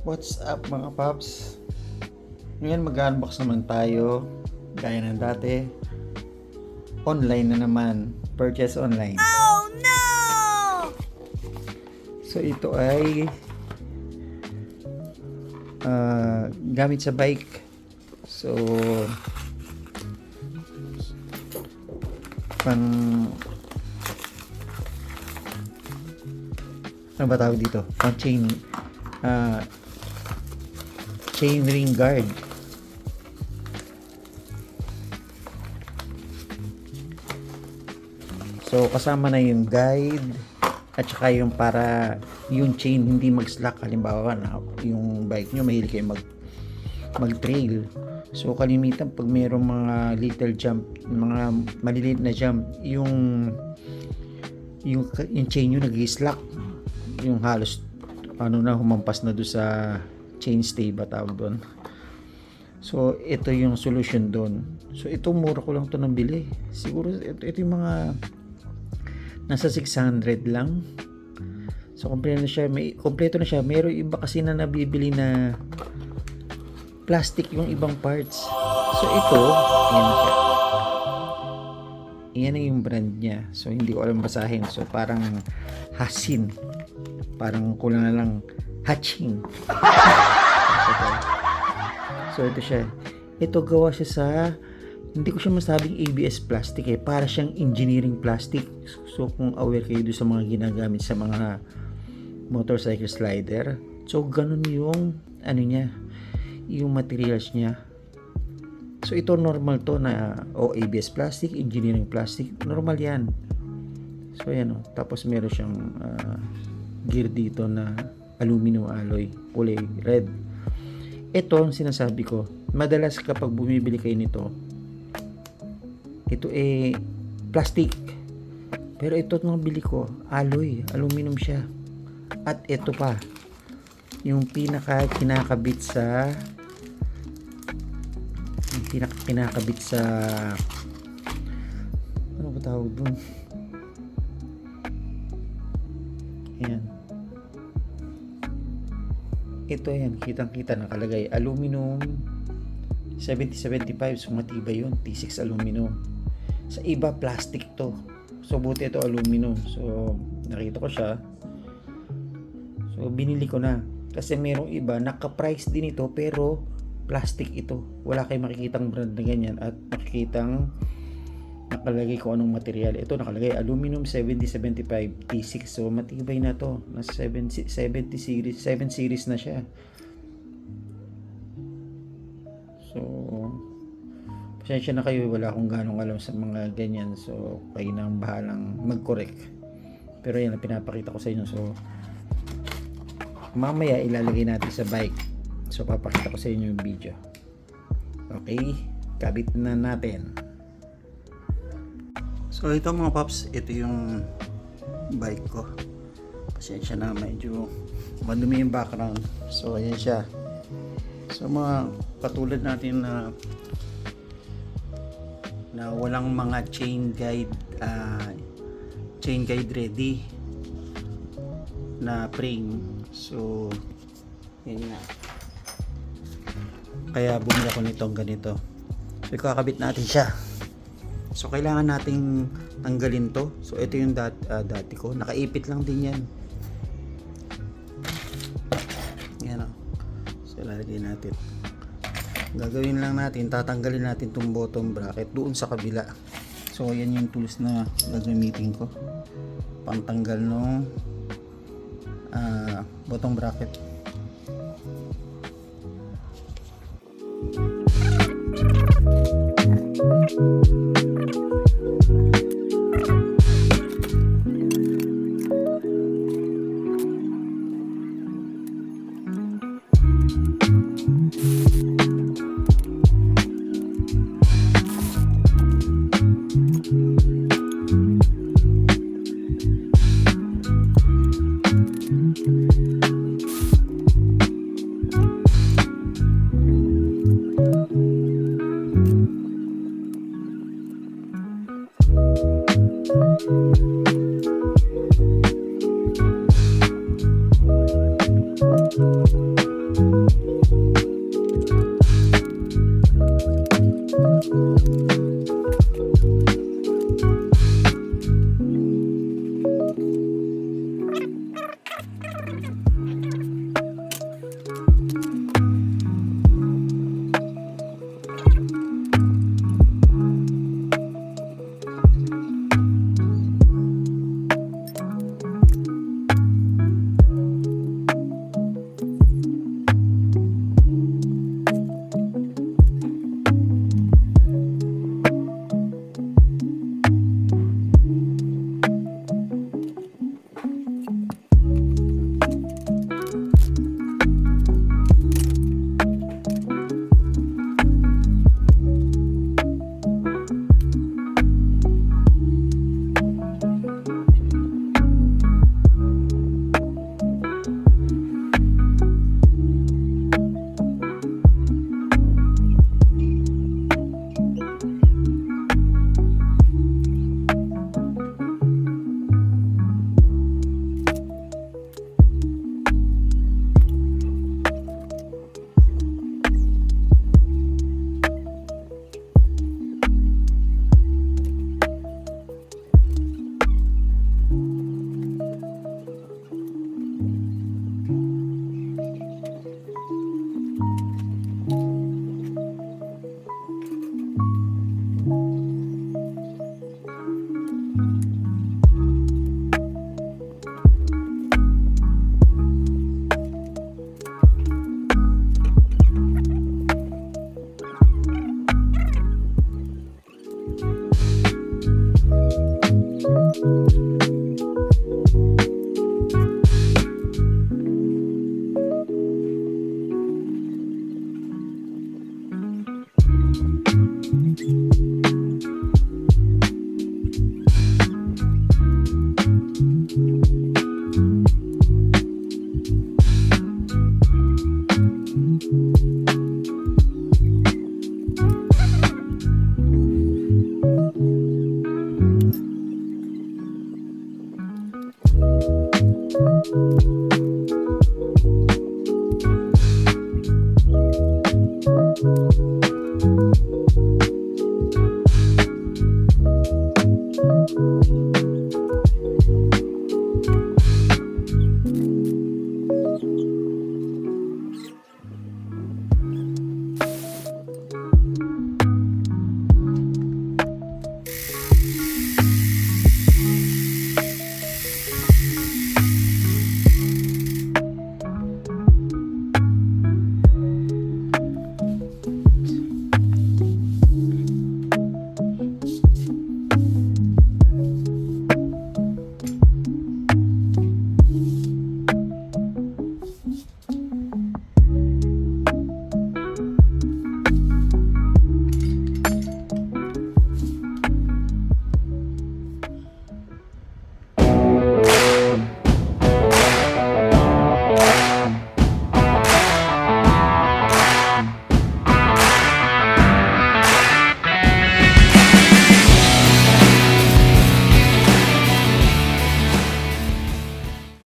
What's up mga paps? Ngayon mag-unbox naman tayo. Gaya ng dati. Online na naman. Purchase online. Oh no! So ito ay gamit sa bike. So pang ano ba tawag dito? Pang chain chain ring guard. So kasama na yung guide at saka yung para yung chain hindi mag-slack. Halimbawa na yung bike nyo mahilig kayo mag-trail. So kalimitan pag mayroong mga little jump, mga maliliit na jump, yung chain nyo nag-slack. Yung halos humampas na doon sa chain stay ba tawag doon. So ito yung solution doon. So ito mura ko lang to nabili. Siguro ito yung mga nasa 600 lang. So kompleto na siya. Meron iba kasi na nabibili na plastic yung ibang parts. So ito, ayan na siya. Iyan na yung brand niya. So hindi ko alam basahin. So parang Hasin. Parang kulang na lang Hatching. So ito siya. Ito gawa siya sa, hindi ko siya masabing ABS plastic para siyang engineering plastic. So kung aware kayo doon sa mga ginagamit sa mga motorcycle slider, so ganun yung niya, yung materials niya. So ito normal to na ABS plastic, engineering plastic, normal yan. So ayan tapos meron siyang gear dito na aluminum alloy, kulay red. Ito ang sinasabi ko, madalas kapag bumibili kayo nito, ito plastic. Pero ito nang bili ko, alloy, aluminum siya. At ito pa, yung kinakabit sa ano ba tawag dun? Ayan. Ito yan, kitang-kita nakalagay aluminum 7075, so matibay yun, T6 aluminum. Sa iba plastic to, so buti ito aluminum. So nakita ko siya, so binili ko na kasi merong iba naka-price din ito pero plastic ito, wala kayong makikitang brand na ganyan at makikitang nakalagay kung anong material. Ito nakalagay aluminum 7075 T6, so matibay na to, nasa 7 series na siya. So pasensya na kayo, wala akong ganong alam sa mga ganyan, so kayo na ang bahalang mag-correct. Pero yan ang pinapakita ko sa inyo. So mamaya ilalagay natin sa bike, so papakita ko sa inyo yung video. Okay, kabit na natin. So ito mga paps, ito yung bike ko. Pasensya na, medyo madumi yung background. So ayan siya. So mga katulad natin na walang mga chain guide ready na frame. So yan nga. Kaya bumili ako nitong ganito. So ikakabit natin siya. So kailangan nating tanggalin to. So ito yung dati ko, nakaipit lang din yan. Yan so lalagay natin. Gagawin lang natin, tatanggalin natin tong bottom bracket doon sa kabila. So yan yung tools na gagamitin ko pangtanggal ng bottom bracket.